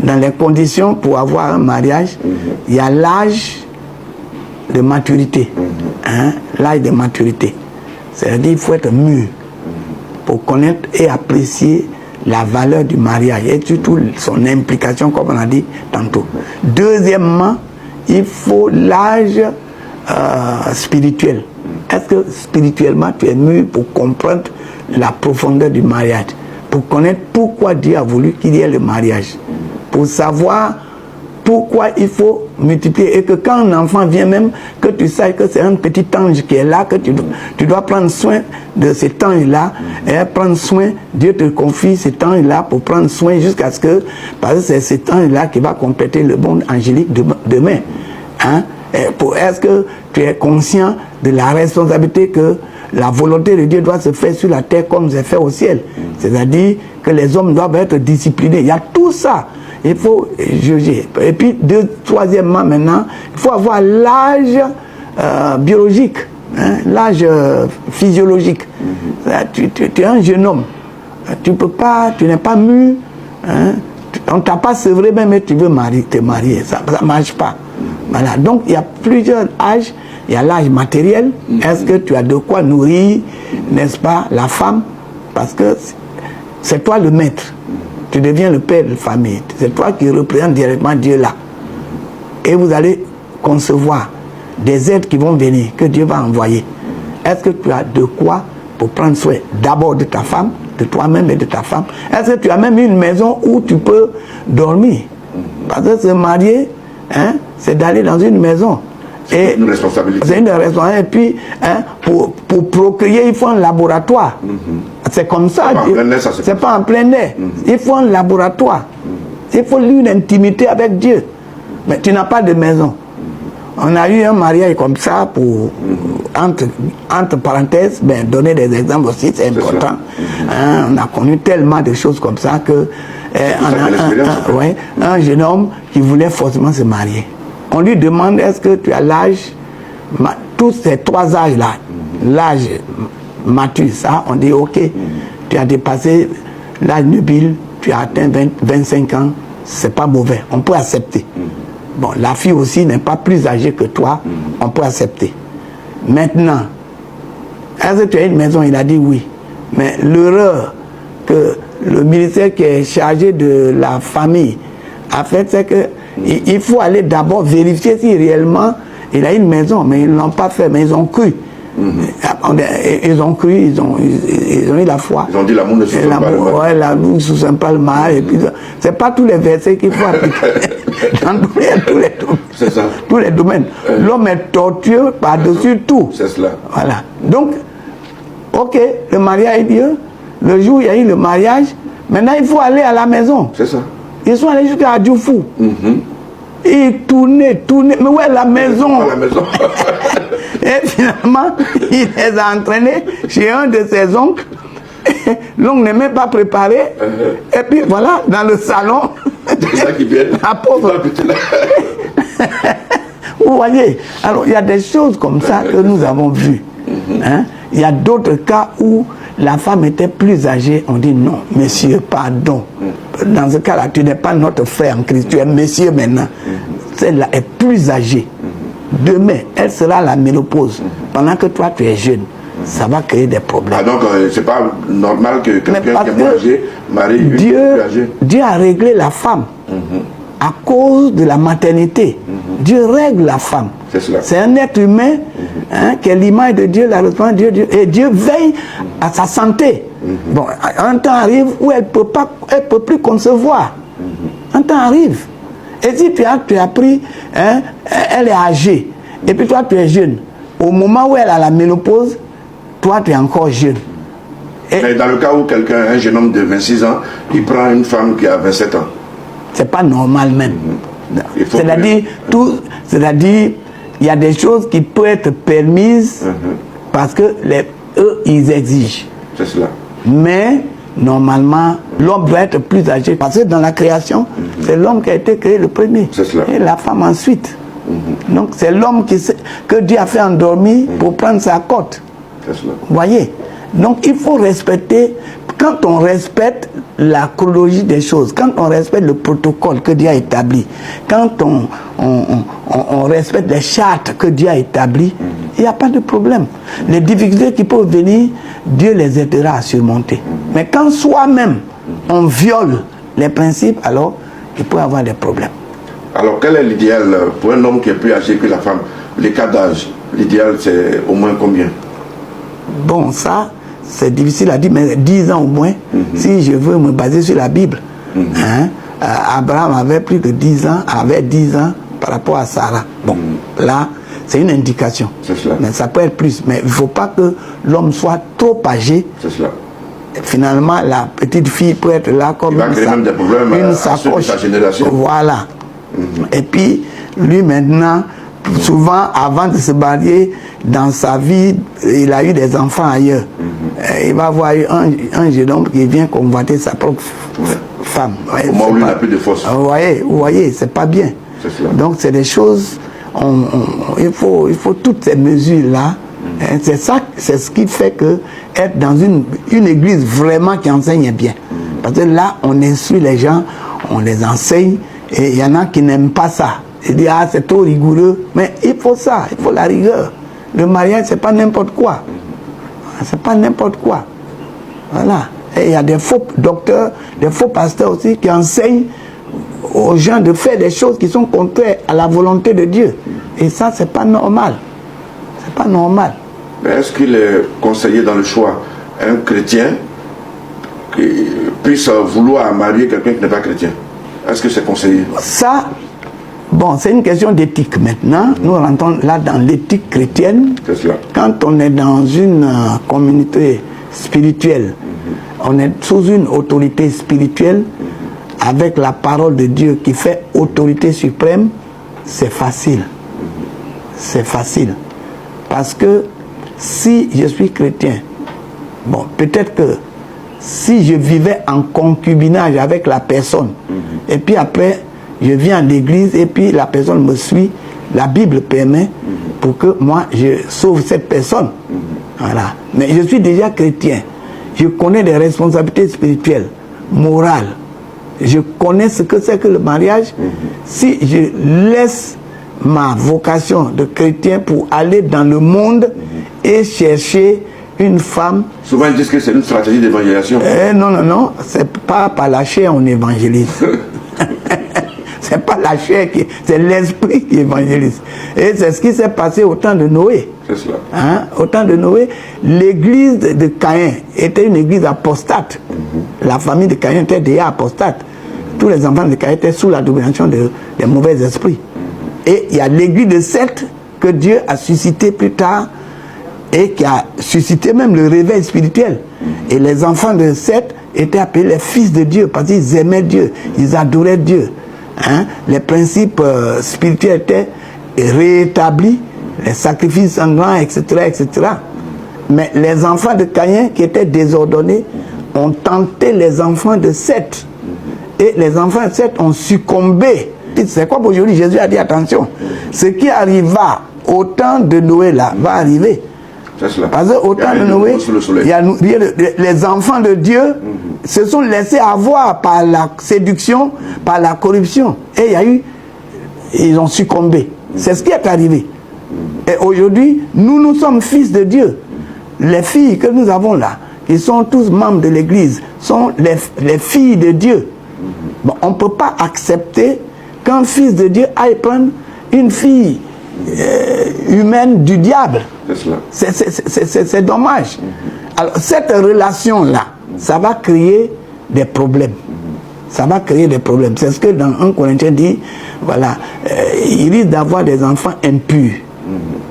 dans les conditions pour avoir un mariage, il y a l'âge de maturité. Hein, l'âge de maturité. C'est-à-dire qu'il faut être mûr pour connaître et apprécier la valeur du mariage et surtout son implication, comme on a dit tantôt. Deuxièmement, il faut l'âge spirituel. Est-ce que spirituellement tu es mûr pour comprendre la profondeur du mariage, pour connaître pourquoi Dieu a voulu qu'il y ait le mariage, pour savoir pourquoi il faut multiplier et que quand un enfant vient même, que tu saches que c'est un petit ange qui est là, que tu dois prendre soin de cet ange-là, et prendre soin, Dieu te confie cet ange-là pour prendre soin jusqu'à ce que, parce que c'est cet ange-là qui va compléter le monde angélique demain. Hein? Est-ce que tu es conscient de la responsabilité que la volonté de Dieu doit se faire sur la terre comme c'est fait au ciel? C'est-à-dire que les hommes doivent être disciplinés. Il y a tout ça. Il faut juger. Et puis, troisièmement, maintenant, il faut avoir l'âge biologique, hein, l'âge physiologique. Tu es un jeune homme. Tu n'es pas mûr. Hein, on ne t'a pas sevré même et tu veux te marier. Ça ne marche pas. Voilà. Donc, il y a plusieurs âges. Il y a l'âge matériel. Est-ce que tu as de quoi nourrir, n'est-ce pas, la femme? Parce que c'est toi le maître. Tu deviens le père de famille. C'est toi qui représente directement Dieu là. Et vous allez concevoir des aides qui vont venir, que Dieu va envoyer. Est-ce que tu as de quoi pour prendre soin d'abord de ta femme, de toi-même et de ta femme? Est-ce que tu as même une maison où tu peux dormir? Parce que se marier, hein, c'est d'aller dans une maison. C'est une responsabilité. C'est une responsabilité. Et puis, hein, pour procréer, il faut un laboratoire. C'est comme ça. C'est pas en plein air. Il faut un laboratoire. Il faut une intimité avec Dieu. Mais tu n'as pas de maison. On a eu un mariage comme ça pour, entre parenthèses, ben, donner des exemples aussi, c'est important. Hein, on a connu tellement de choses comme ça que un jeune homme qui voulait forcément se marier. On lui demande, est-ce que tu as l'âge, tous ces trois âges-là, l'âge mature, ça, on dit, ok, tu as dépassé l'âge nubile, tu as atteint 25 ans, c'est pas mauvais, on peut accepter. Bon, la fille aussi n'est pas plus âgée que toi, on peut accepter. Maintenant, est-ce que tu as une maison? Il a dit oui. Mais l'erreur que le ministère qui est chargé de la famille a fait, c'est que il faut aller d'abord vérifier si réellement il a une maison, mais ils ne l'ont pas fait, mais ils ont cru. Ils ont cru, ils ont eu la foi. Ils ont dit l'amour ne sous pas le mal. Ouais, l'amour ne sous pas le mal. Et puis, c'est pas tous les versets qu'il faut appliquer dans tous les domaines. L'homme est tortueux par-dessus tout. C'est cela. Voilà. Donc, ok, le mariage est Dieu. Le jour où il y a eu le mariage, maintenant il faut aller à la maison. C'est ça. Ils sont allés jusqu'à Adjoufou. Ils tournaient, mais où est la maison? À la maison. Et finalement, il les a entraînés chez un de ses oncles. L'oncle n'est même pas préparé. Et puis voilà, dans le salon, c'est ça qui vient. la pauvre. Vous voyez, alors il y a des choses comme ça que nous avons vues. Hein? Il y a d'autres cas où la femme était plus âgée, on dit non, monsieur, pardon. Dans ce cas-là, tu n'es pas notre frère en Christ, tu es monsieur maintenant. Celle-là est plus âgée. Demain, elle sera à la ménopause. Pendant que toi, tu es jeune, ça va créer des problèmes. Ah donc, c'est pas normal que quelqu'un qui est moins âgé marie une plus âgée. Dieu a réglé la femme à cause de la maternité. Dieu règle la femme. C'est un être humain hein, qui est l'image de Dieu, la ressemblance de Dieu. Et Dieu veille à sa santé. Bon, un temps arrive où elle ne peut plus concevoir. Un temps arrive. Et si tu as pris, hein, elle est âgée, et puis toi tu es jeune, au moment où elle a la ménopause, toi tu es encore jeune. Mais dans le cas où quelqu'un, un jeune homme de 26 ans, il prend une femme qui a 27 ans. C'est pas normal même. C'est-à-dire, il y a des choses qui peuvent être permises parce que eux, ils exigent. C'est cela. Mais, normalement, l'homme doit être plus âgé. Parce que dans la création, c'est l'homme qui a été créé le premier. C'est cela. Et la femme ensuite. Donc, c'est l'homme que Dieu a fait endormir pour prendre sa cote. C'est cela. Vous voyez? Donc il faut respecter, quand on respecte la chronologie des choses, quand on respecte le protocole que Dieu a établi, quand on respecte les chartes que Dieu a établies, il n'y a pas de problème. Les difficultés qui peuvent venir, Dieu les aidera à surmonter. Mais quand soi-même on viole les principes, alors il peut y avoir des problèmes. Alors quel est l'idéal pour un homme qui est plus âgé que la femme? Les cas d'âge, l'idéal c'est au moins combien? Bon, ça, c'est difficile à dire, mais 10 ans au moins, si je veux me baser sur la Bible. Hein? Abraham avait plus de 10 ans, avait 10 ans par rapport à Sarah. Bon, là, c'est une indication. Mais ça peut être plus. Mais il ne faut pas que l'homme soit trop âgé. C'est cela. Finalement, la petite fille peut être là comme une sacoche. Sa génération. Voilà. Et puis, lui maintenant, souvent, avant de se marier, dans sa vie, il a eu des enfants ailleurs. Il va avoir un jeune homme qui vient convoiter sa propre femme. Au moins, lui n'a plus de force. Vous voyez, c'est pas bien. Donc, c'est des choses, il faut toutes ces mesures-là. C'est ça, c'est ce qui fait que être dans une église vraiment qui enseigne bien. Parce que là, on instruit les gens, on les enseigne, et il y en a qui n'aiment pas ça. Ils disent, ah, c'est trop rigoureux. Mais il faut ça, il faut la rigueur. Le mariage, c'est pas n'importe quoi. C'est pas n'importe quoi. Voilà. Et il y a des faux docteurs, des faux pasteurs aussi qui enseignent aux gens de faire des choses qui sont contraires à la volonté de Dieu. Et ça, c'est pas normal. C'est pas normal. Mais est-ce qu'il est conseillé dans le choix un chrétien qui puisse vouloir marier quelqu'un qui n'est pas chrétien? Est-ce que c'est conseillé? Ça, bon, c'est une question d'éthique maintenant. Nous rentrons là dans l'éthique chrétienne. C'est cela. Quand on est dans une communauté spirituelle, on est sous une autorité spirituelle, avec la parole de Dieu qui fait autorité suprême, c'est facile. C'est facile. Parce que si je suis chrétien, bon, peut-être que si je vivais en concubinage avec la personne, et puis après, je viens à l'église et puis la personne me suit, la Bible permet pour que moi, je sauve cette personne. Voilà. Mais je suis déjà chrétien. Je connais des responsabilités spirituelles, morales. Je connais ce que c'est que le mariage. Si je laisse ma vocation de chrétien pour aller dans le monde et chercher une femme... Souvent ils disent que c'est une stratégie d'évangélisation. Non, c'est pas par la chair on évangélise. C'est pas la chair, c'est l'esprit qui évangélise. Et c'est ce qui s'est passé au temps de Noé. C'est cela. Hein? Au temps de Noé, l'église de Caïn était une église apostate. La famille de Caïn était déjà apostate. Tous les enfants de Caïn étaient sous la domination des mauvais esprits. Et il y a l'église de Seth que Dieu a suscité plus tard et qui a suscité même le réveil spirituel. Et les enfants de Seth étaient appelés les fils de Dieu parce qu'ils aimaient Dieu, ils adoraient Dieu. Hein? Les principes spirituels étaient réétablis, les sacrifices sanglants, etc., etc. Mais les enfants de Caïn qui étaient désordonnés ont tenté les enfants de Seth. Et les enfants de Seth ont succombé. C'est quoi aujourd'hui? Jésus a dit attention, ce qui arriva au temps de Noé là va arriver. Parce qu'au temps de Noé, les enfants de Dieu se sont laissés avoir par la séduction, par la corruption. Et ils ont succombé. C'est ce qui est arrivé. Et aujourd'hui, nous sommes fils de Dieu. Les filles que nous avons là, qui sont tous membres de l'Église, sont les filles de Dieu. Bon, on ne peut pas accepter qu'un fils de Dieu aille prendre une fille humaine du diable. C'est dommage. Alors, cette relation-là, ça va créer des problèmes. Ça va créer des problèmes. C'est ce que dans 1 Corinthiens dit, voilà, il risque d'avoir des enfants impurs.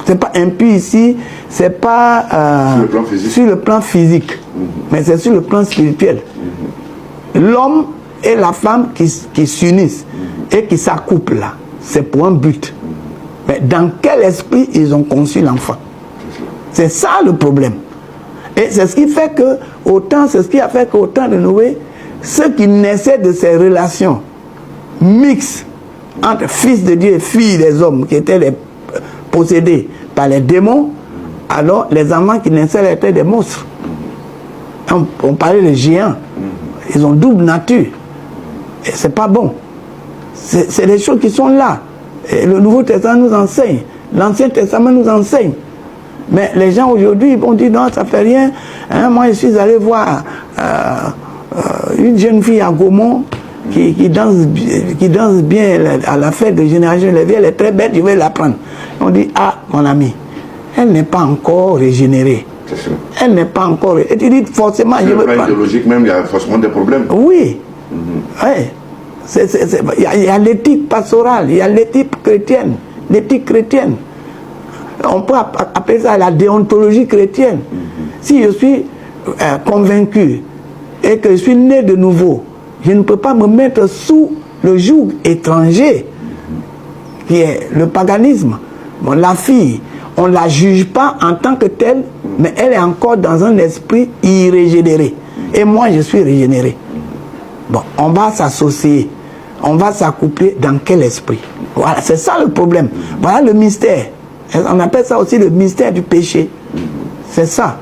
C'est pas impur ici, c'est pas sur le plan physique, mais c'est sur le plan spirituel. L'homme et la femme qui s'unissent et qui s'accouplent là, c'est pour un but. Mais dans quel esprit ils ont conçu l'enfant? C'est ça le problème. Et c'est ce qui fait que, c'est ce qui a fait qu'au temps de Noé, ceux qui naissaient de ces relations mixtes entre fils de Dieu et filles des hommes qui étaient possédés par les démons, alors les enfants qui naissaient étaient des monstres. On parlait de géants. Ils ont double nature. Et c'est pas bon. C'est des choses qui sont là. Et le Nouveau Testament nous enseigne. L'Ancien Testament nous enseigne. Mais les gens aujourd'hui vont dire non, ça fait rien. Hein, moi, je suis allé voir une jeune fille à Gaumont qui danse bien à la fête de Génération Lévy. Elle est très belle, je vais la prendre. On dit, ah, mon ami, elle n'est pas encore régénérée. C'est sûr. Elle n'est pas encore. Et tu dis forcément, je veux pas. Idéologique même, il y a forcément des problèmes. Oui. Ouais. Il y a l'éthique pastorale, il y a l'éthique chrétienne. L'éthique chrétienne. On peut appeler ça la déontologie chrétienne. Si je suis convaincu et que je suis né de nouveau, je ne peux pas me mettre sous le joug étranger qui est le paganisme. Bon, la fille, on ne la juge pas en tant que telle, mais elle est encore dans un esprit irrégénéré. Et moi, je suis régénéré. Bon, on va s'associer, on va s'accoupler dans quel esprit? Voilà, c'est ça le problème. Voilà le mystère. On appelle ça aussi le mystère du péché. C'est ça.